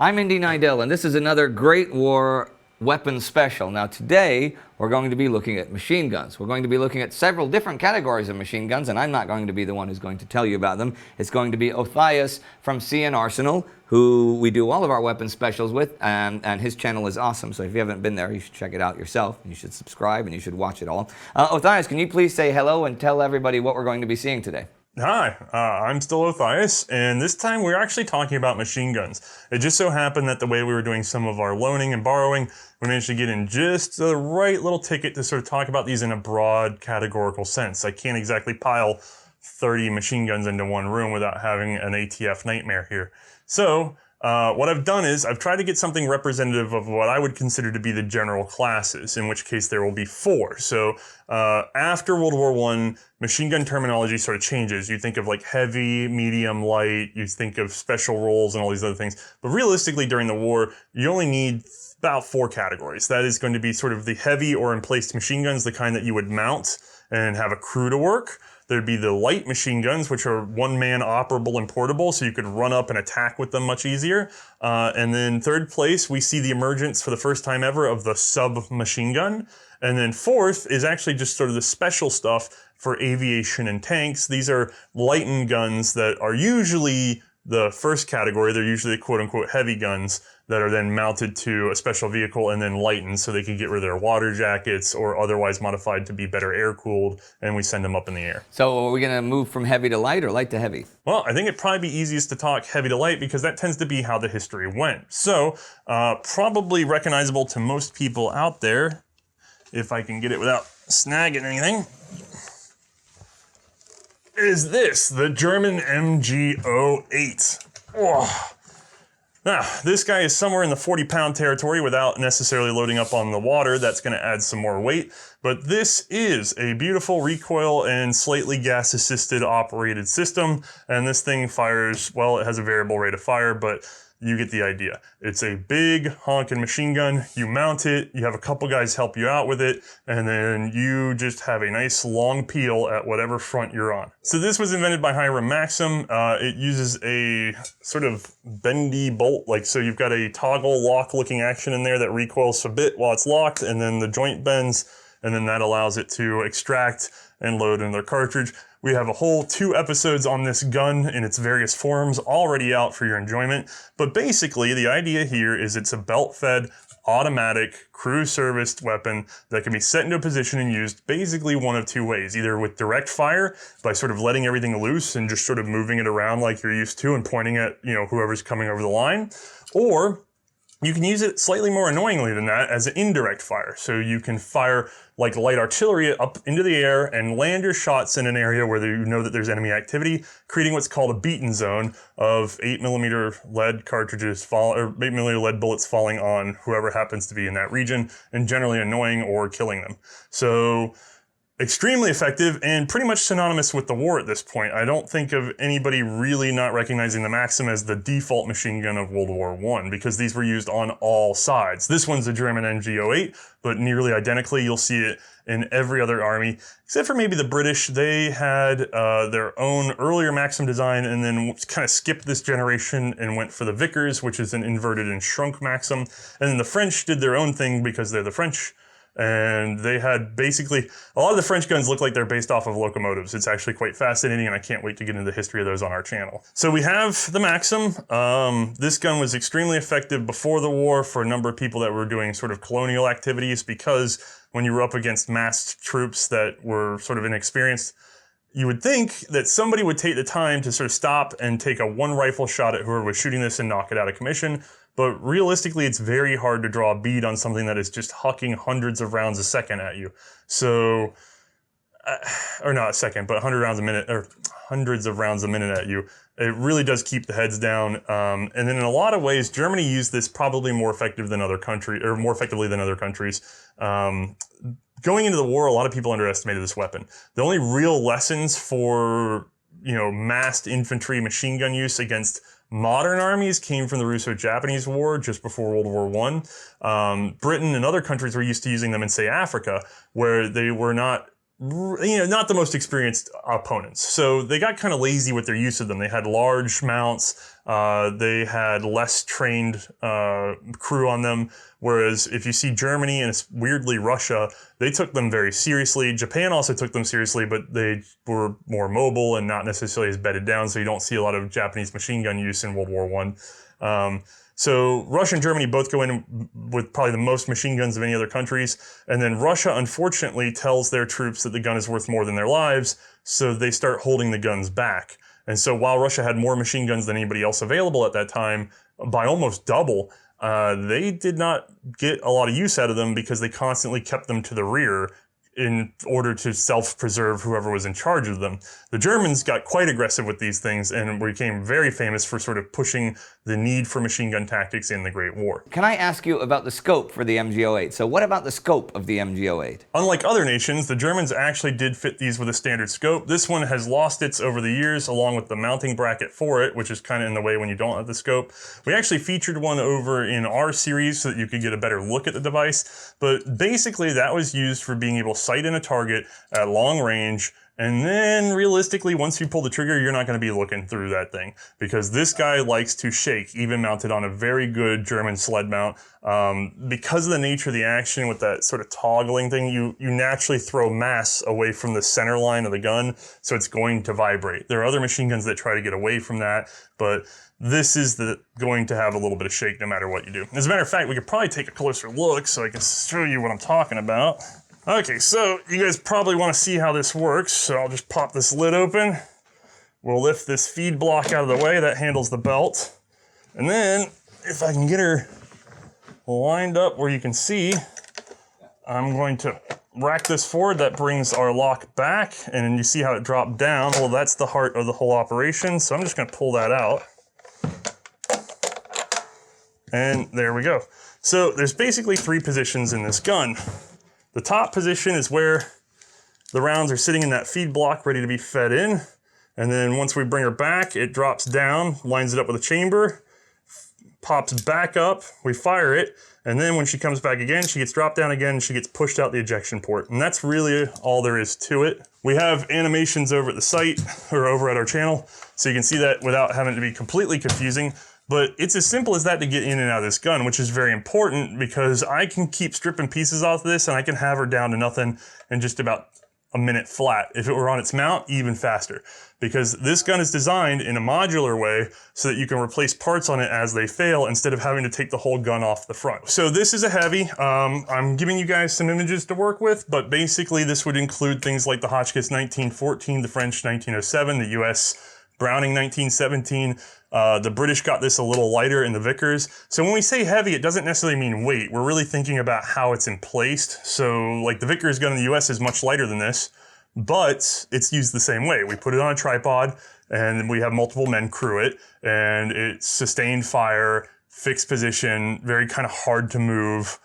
I'm Indy and Othais, and this is another Great War weapons special. Now today, we're going to be looking at machine guns. We're going to be looking at several different categories of machine guns, and I'm not going to be the one who's going to tell you about them. It's going to be Othais from C&Rsenal, who we do all of our weapons specials with, and his channel is awesome. So if you haven't been there, you should check it out yourself. You should subscribe, and you should watch it all. Othais, can you please say hello and tell everybody what we're going to be seeing today? Hi, I'm still Othais, and this time we're actually talking about machine guns. It just so happened that the way we were doing some of our loaning and borrowing, we managed to get in just the right little ticket to sort of talk about these in a broad categorical sense. I can't exactly pile 30 machine guns into one room without having an ATF nightmare here. So, what I've done is I've tried to get something representative of what I would consider to be the general classes, in which case there will be 4. So after World War I, machine gun terminology sort of changes. You think of like heavy, medium, light, you think of special roles and all these other things. But realistically during the war, you only need about 4 categories. That is going to be sort of the heavy or emplaced machine guns, the kind that you would mount and have a crew to work. There'd be the light machine guns, which are one-man operable and portable, so you could run up and attack with them much easier. And then third place, we see the emergence for the first time ever of the submachine gun. And then fourth is actually just sort of the special stuff for aviation and tanks. These are lightened guns that are usually the first category. They're usually quote-unquote heavy guns that are then mounted to a special vehicle and then lightened so they can get rid of their water jackets or otherwise modified to be better air-cooled, and we send them up in the air. So are we going to move from heavy to light or light to heavy? Well, I think it'd probably be easiest to talk heavy to light because that tends to be how the history went. So, probably recognizable to most people out there, if I can get it without snagging anything, is this, the German MG08. Oh. Now, this guy is somewhere in the 40-pound territory without necessarily loading up on the water. That's going to add some more weight. But this is a beautiful recoil and slightly gas-assisted operated system. And this thing fires, well, it has a variable rate of fire, but you get the idea. It's a big honking machine gun. You mount it, you have a couple guys help you out with it, and then you just have a nice long peel at whatever front you're on. So this was invented by Hiram Maxim. It uses a sort of bendy bolt, like so you've got a toggle lock looking action in there that recoils a bit while it's locked, and then the joint bends, and then that allows it to extract and load in their cartridge. We have a whole 2 episodes on this gun in its various forms already out for your enjoyment. But basically, the idea here is it's a belt-fed, automatic, crew-serviced weapon that can be set into a position and used basically one of 2 ways. Either with direct fire, by sort of letting everything loose and just sort of moving it around like you're used to and pointing at, you know, whoever's coming over the line. Or you can use it slightly more annoyingly than that as an indirect fire. So you can fire like light artillery up into the air and land your shots in an area where you know that there's enemy activity, creating what's called a beaten zone of 8mm lead cartridges or 8mm lead bullets falling on whoever happens to be in that region and generally annoying or killing them. So extremely effective and pretty much synonymous with the war at this point. I don't think of anybody really not recognizing the Maxim as the default machine gun of World War I because these were used on all sides. This one's a German MG08, but nearly identically you'll see it in every other army, except for maybe the British. They had their own earlier Maxim design and then kind of skipped this generation and went for the Vickers, which is an inverted and shrunk Maxim. And then the French did their own thing because they're the French. And they had basically, a lot of the French guns look like they're based off of locomotives. It's actually quite fascinating, and I can't wait to get into the history of those on our channel. So we have the Maxim. This gun was extremely effective before the war for a number of people that were doing sort of colonial activities, because when you were up against massed troops that were sort of inexperienced, you would think that somebody would take the time to sort of stop and take a 1 rifle shot at whoever was shooting this and knock it out of commission. But realistically, it's very hard to draw a bead on something that is just hucking hundreds of rounds a second at you. So, or not a second, but 100 rounds a minute, or hundreds of rounds a minute at you. It really does keep the heads down. And then in a lot of ways, Germany used this probably more effectively than other countries. Going into the war, a lot of people underestimated this weapon. The only real lessons for, you know, massed infantry machine gun use against modern armies came from the Russo-Japanese War just before World War I. Britain and other countries were used to using them in, say, Africa, where they were not not the most experienced opponents. So they got kind of lazy with their use of them. They had large mounts. They had less trained crew on them. Whereas if you see Germany and weirdly Russia, they took them very seriously. Japan also took them seriously, but they were more mobile and not necessarily as bedded down. So you don't see a lot of Japanese machine gun use in World War I. So Russia and Germany both go in with probably the most machine guns of any other countries. And then Russia, unfortunately, tells their troops that the gun is worth more than their lives. So they start holding the guns back. And so while Russia had more machine guns than anybody else available at that time, by almost double, they did not get a lot of use out of them because they constantly kept them to the rear in order to self-preserve whoever was in charge of them. The Germans got quite aggressive with these things and became very famous for sort of pushing the need for machine gun tactics in the Great War. Can I ask you about the scope for the MG08? So what about the scope of the MG08? Unlike other nations, the Germans actually did fit these with a standard scope. This one has lost its over the years, along with the mounting bracket for it, which is kind of in the way when you don't have the scope. We actually featured one over in our series so that you could get a better look at the device, but basically that was used for being able to sight in a target at long range. And then realistically, once you pull the trigger, you're not going to be looking through that thing because this guy likes to shake, even mounted on a very good German sled mount. Because of the nature of the action with that sort of toggling thing, you naturally throw mass away from the center line of the gun, so it's going to vibrate. There are other machine guns that try to get away from that, but this is going to have a little bit of shake no matter what you do. As a matter of fact, we could probably take a closer look so I can show you what I'm talking about. Okay, so you guys probably want to see how this works, so I'll just pop this lid open. We'll lift this feed block out of the way, that handles the belt. And then, if I can get her lined up where you can see, I'm going to rack this forward. That brings our lock back, and then you see how it dropped down. Well, that's the heart of the whole operation, so I'm just going to pull that out. And there we go. So there's basically 3 positions in this gun. The top position is where the rounds are sitting in that feed block ready to be fed in. And then once we bring her back, it drops down, lines it up with a chamber, pops back up, we fire it, and then when she comes back again, she gets dropped down again, and she gets pushed out the ejection port. And that's really all there is to it. We have animations over at the site, or over at our channel, so you can see that without having to be completely confusing. But it's as simple as that to get in and out of this gun, which is very important because I can keep stripping pieces off of this and I can have her down to nothing in just about a minute flat. If it were on its mount, even faster. Because this gun is designed in a modular way so that you can replace parts on it as they fail instead of having to take the whole gun off the front. So this is a heavy. I'm giving you guys some images to work with, but basically this would include things like the Hotchkiss 1914, the French 1907, the US Browning 1917. The British got this a little lighter in the Vickers. So when we say heavy, it doesn't necessarily mean weight. We're really thinking about how it's emplaced. So like the Vickers gun in the US is much lighter than this, but it's used the same way. We put it on a tripod and we have multiple men crew it, and it's sustained fire, fixed position, very kind of hard to move.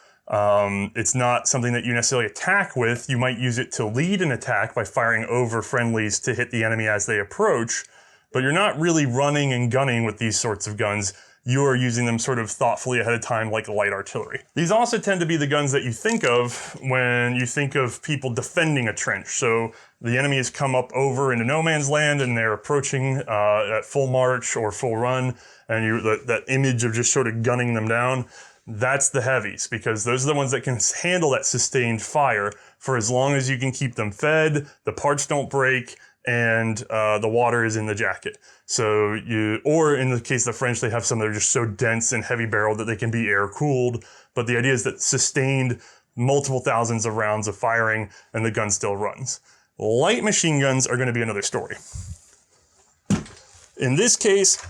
It's not something that you necessarily attack with. You might use it to lead an attack by firing over friendlies to hit the enemy as they approach. But you're not really running and gunning with these sorts of guns. You are using them sort of thoughtfully ahead of time like light artillery. These also tend to be the guns that you think of when you think of people defending a trench. So the enemy has come up over into no man's land and they're approaching at full march or full run, and that image of just sort of gunning them down, that's the heavies, because those are the ones that can handle that sustained fire for as long as you can keep them fed, the parts don't break, and the water is in the jacket. So or in the case of the French, they have some that are just so dense and heavy barreled that they can be air cooled. But the idea is that sustained multiple thousands of rounds of firing and the gun still runs. Light machine guns are going to be another story. In this case,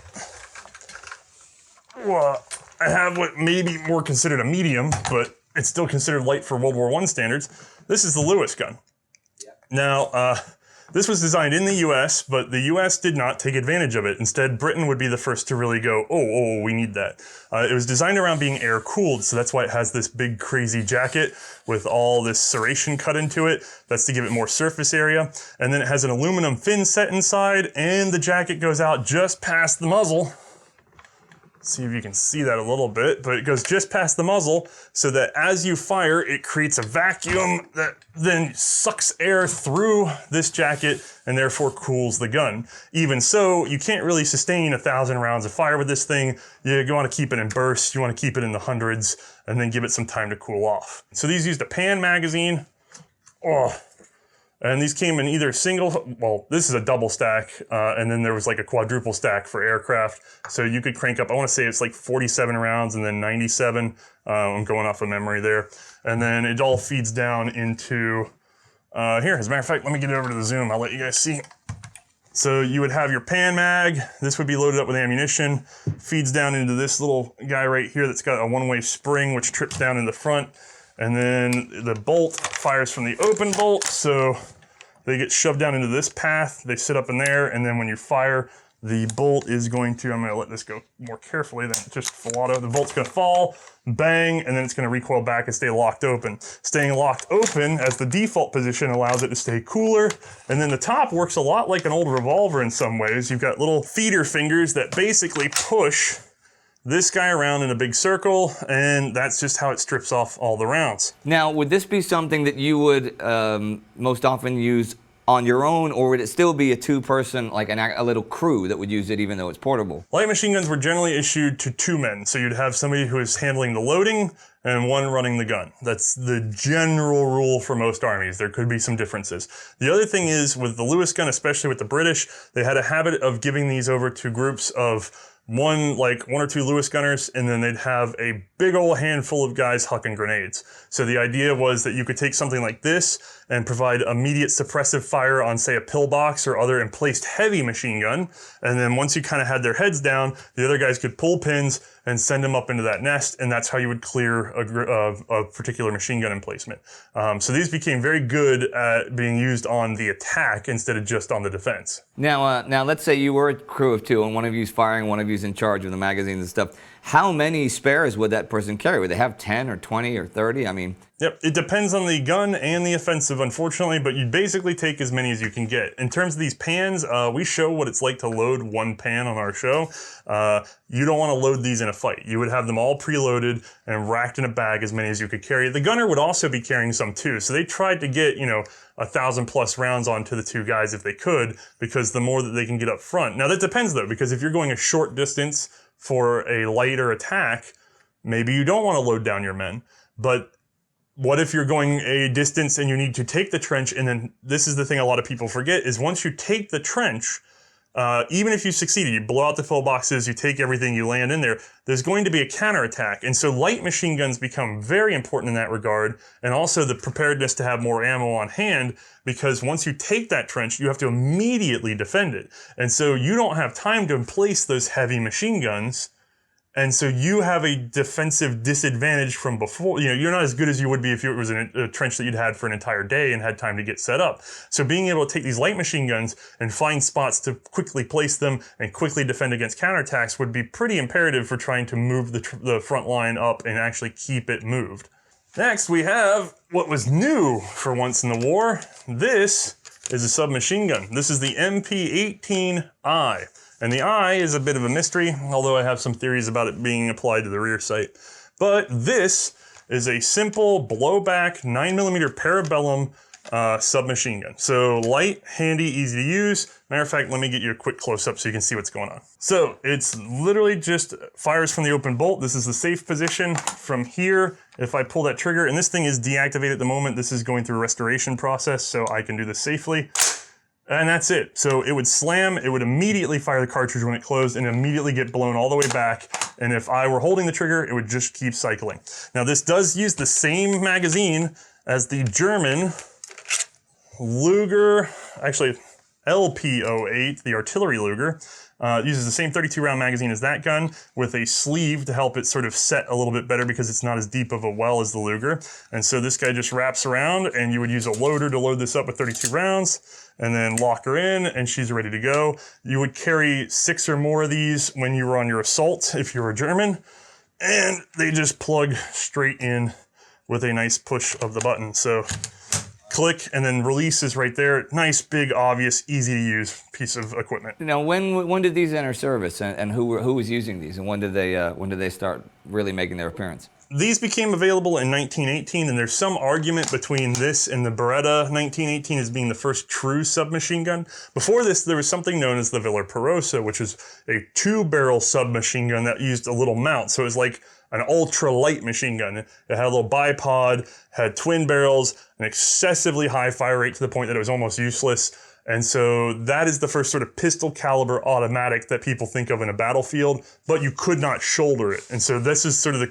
well, I have what may be more considered a medium, but it's still considered light for World War I standards. This is the Lewis gun. Yeah. Now, this was designed in the US, but the US did not take advantage of it. Instead, Britain would be the first to really go, oh, we need that. It was designed around being air cooled, so that's why it has this big crazy jacket with all this serration cut into it. That's to give it more surface area. And then it has an aluminum fin set inside, and the jacket goes out just past the muzzle. See if you can see that a little bit, but it goes just past the muzzle so that as you fire, it creates a vacuum that then sucks air through this jacket and therefore cools the gun. Even so, you can't really sustain 1,000 rounds of fire with this thing. You want to keep it in bursts, you want to keep it in the hundreds, and then give it some time to cool off. So these used a pan magazine. Oh. And these came in either single, well, this is a double stack, and then there was like a quadruple stack for aircraft. So you could crank up, I want to say it's like 47 rounds and then 97. I'm going off of memory there. And then it all feeds down into, here, as a matter of fact, let me get it over to the zoom. I'll let you guys see. So you would have your pan mag. This would be loaded up with ammunition, feeds down into this little guy right here that's got a one-way spring, which trips down in the front. And then the bolt fires from the open bolt, so they get shoved down into this path, they sit up in there, and then when you fire, the bolt is going to, I'm gonna let this go more carefully than just full auto. The bolt's gonna fall, bang, and then it's gonna recoil back and stay locked open. Staying locked open as the default position allows it to stay cooler, and then the top works a lot like an old revolver in some ways. You've got little feeder fingers that basically push this guy around in a big circle, and that's just how it strips off all the rounds. Now, would this be something that you would most often use on your own, or would it still be a two-person, like a little crew that would use it even though it's portable? Light machine guns were generally issued to 2 men, so you'd have somebody who is handling the loading and one running the gun. That's the general rule for most armies. There could be some differences. The other thing is, with the Lewis gun, especially with the British, they had a habit of giving these over to groups of one or two Lewis gunners, and then they'd have a big old handful of guys hucking grenades. So the idea was that you could take something like this and provide immediate suppressive fire on, say, a pillbox or other emplaced heavy machine gun. And then once you kind of had their heads down, the other guys could pull pins and send them up into that nest, and that's how you would clear a particular machine gun emplacement. So these became very good at being used on the attack instead of just on the defense. Now let's say you were a crew of 2 and one of you's firing, one of you's in charge of the magazines and stuff. How many spares would that person carry? Would they have 10 or 20 or 30? I mean... Yep, it depends on the gun and the offensive, unfortunately, but you basically take as many as you can get. In terms of these pans, we show what it's like to load one pan on our show. You don't want to load these in a fight. You would have them all preloaded and racked in a bag, as many as you could carry. The gunner would also be carrying some too, so they tried to get, 1,000+ rounds onto the 2 guys if they could, because the more that they can get up front. Now that depends though, because if you're going a short distance for a lighter attack, maybe you don't want to load down your men. But what if you're going a distance and you need to take the trench, and then this is the thing a lot of people forget, is once you take the trench, even if you succeeded, you blow out the pillboxes, you take everything, you land in there, there's going to be a counterattack. And so light machine guns become very important in that regard, and also the preparedness to have more ammo on hand, because once you take that trench, you have to immediately defend it. And so you don't have time to emplace those heavy machine guns, and so you have a defensive disadvantage from before. You're not as good as you would be if it was a trench that you'd had for an entire day and had time to get set up. So being able to take these light machine guns and find spots to quickly place them and quickly defend against counterattacks would be pretty imperative for trying to move the front line up and actually keep it moved. Next, we have what was new for once in the war. This is a submachine gun. This is the MP-18I. And the I is a bit of a mystery, although I have some theories about it being applied to the rear sight. But this is a simple blowback 9mm parabellum submachine gun. So light, handy, easy to use. Matter of fact, let me get you a quick close-up so you can see what's going on. So it's literally just fires from the open bolt. This is the safe position. From here, if I pull that trigger, and this thing is deactivated at the moment, this is going through a restoration process, so I can do this safely. And that's it. So it would slam, it would immediately fire the cartridge when it closed and immediately get blown all the way back. And if I were holding the trigger, it would just keep cycling. Now this does use the same magazine as the German Luger, actually LP08, the artillery Luger. It uses the same 32-round magazine as that gun with a sleeve to help it sort of set a little bit better because it's not as deep of a well as the Luger. And so this guy just wraps around, and you would use a loader to load this up with 32 rounds and then lock her in, and she's ready to go. You would carry 6 or more of these when you were on your assault if you were German, and they just plug straight in with a nice push of the button. So click, and then release is right there. Nice, big, obvious, easy to use piece of equipment. Now, when did these enter service, and who was using these, and when did they start really making their appearance? These became available in 1918, and there's some argument between this and the Beretta 1918 as being the first true submachine gun. Before this, there was something known as the Villa Perosa, which was a 2-barrel submachine gun that used a little mount. So it was like an ultra-light machine gun. It had a little bipod, had twin barrels, an excessively high fire rate to the point that it was almost useless. And so that is the first sort of pistol caliber automatic that people think of in a battlefield, but you could not shoulder it. And so this is sort of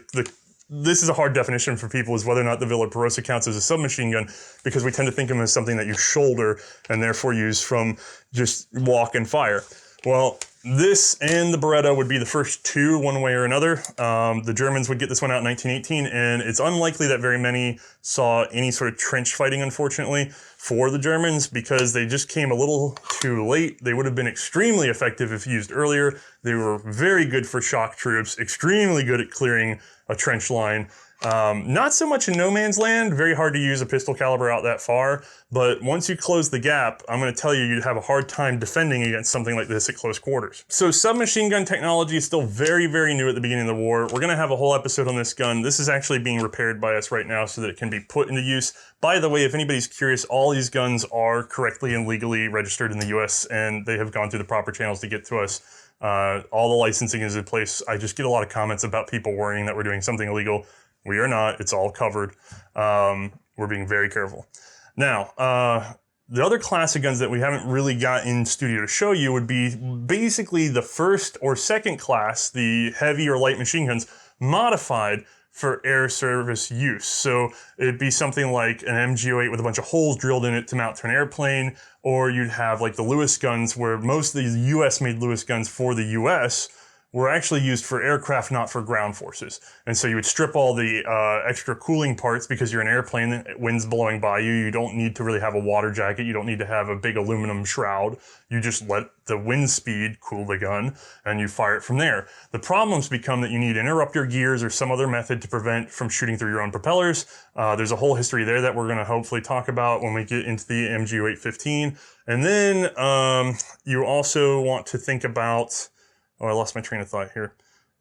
this is a hard definition for people, is whether or not the Villa Perosa counts as a submachine gun, because we tend to think of them as something that you shoulder and therefore use from just walk and fire. Well, this and the Beretta would be the first two, one way or another. The Germans would get this one out in 1918, and it's unlikely that very many saw any sort of trench fighting, unfortunately, for the Germans, because they just came a little too late. They would have been extremely effective if used earlier. They were very good for shock troops, extremely good at clearing a trench line. Not so much in no man's land, very hard to use a pistol caliber out that far, but once you close the gap, I'm going to tell you, you'd have a hard time defending against something like this at close quarters. So submachine gun technology is still very, very new at the beginning of the war. We're going to have a whole episode on this gun. This is actually being repaired by us right now so that it can be put into use. By the way, if anybody's curious, all these guns are correctly and legally registered in the US, and they have gone through the proper channels to get to us. All the licensing is in place. I just get a lot of comments about people worrying that we're doing something illegal. We are not. It's all covered. We're being very careful. Now, the other class of guns that we haven't really got in studio to show you would be basically the first or second class, the heavy or light machine guns, modified for air service use. So it'd be something like an MG08 with a bunch of holes drilled in it to mount to an airplane, or you'd have like the Lewis guns, where most of these US-made Lewis guns for the US were actually used for aircraft, not for ground forces. And so you would strip all the extra cooling parts, because you're an airplane, wind's blowing by you. You don't need to really have a water jacket. You don't need to have a big aluminum shroud. You just let the wind speed cool the gun and you fire it from there. The problems become that you need interrupter gears or some other method to prevent from shooting through your own propellers. There's a whole history there that we're going to hopefully talk about when we get into the MG0815. And then you also want to think about, oh, I lost my train of thought here.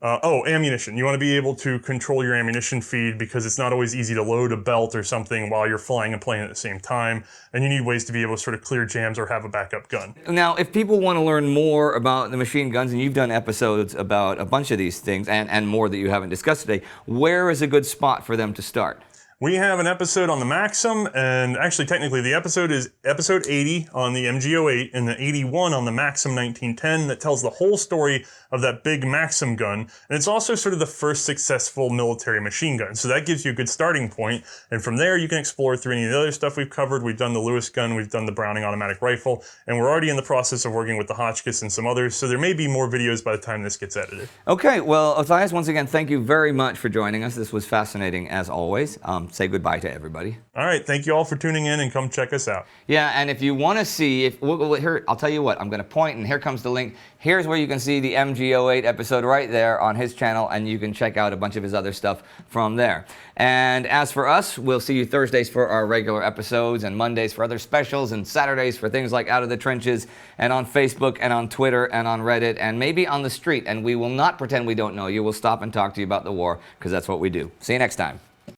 Ammunition. You want to be able to control your ammunition feed, because it's not always easy to load a belt or something while you're flying and playing at the same time. And you need ways to be able to sort of clear jams or have a backup gun. Now, if people want to learn more about the machine guns, and you've done episodes about a bunch of these things and more that you haven't discussed today, where is a good spot for them to start? We have an episode on the Maxim, and actually technically the episode is episode 80 on the MG08 and the 81 on the Maxim 1910, that tells the whole story of that big Maxim gun. And it's also sort of the first successful military machine gun. So that gives you a good starting point. And from there you can explore through any of the other stuff we've covered. We've done the Lewis gun, we've done the Browning automatic rifle, and we're already in the process of working with the Hotchkiss and some others. So there may be more videos by the time this gets edited. Okay, well, Othais, once again, thank you very much for joining us. This was fascinating as always. Say goodbye to everybody. All right, thank you all for tuning in, and come check us out. Yeah, and if you want to see, here, I'll tell you what, I'm going to point, and here comes the link. Here's where you can see the MG08 episode right there on his channel, and you can check out a bunch of his other stuff from there. And as for us, we'll see you Thursdays for our regular episodes, and Mondays for other specials, and Saturdays for things like Out of the Trenches, and on Facebook, and on Twitter, and on Reddit, and maybe on the street. And we will not pretend we don't know you. We'll stop and talk to you about the war, because that's what we do. See you next time.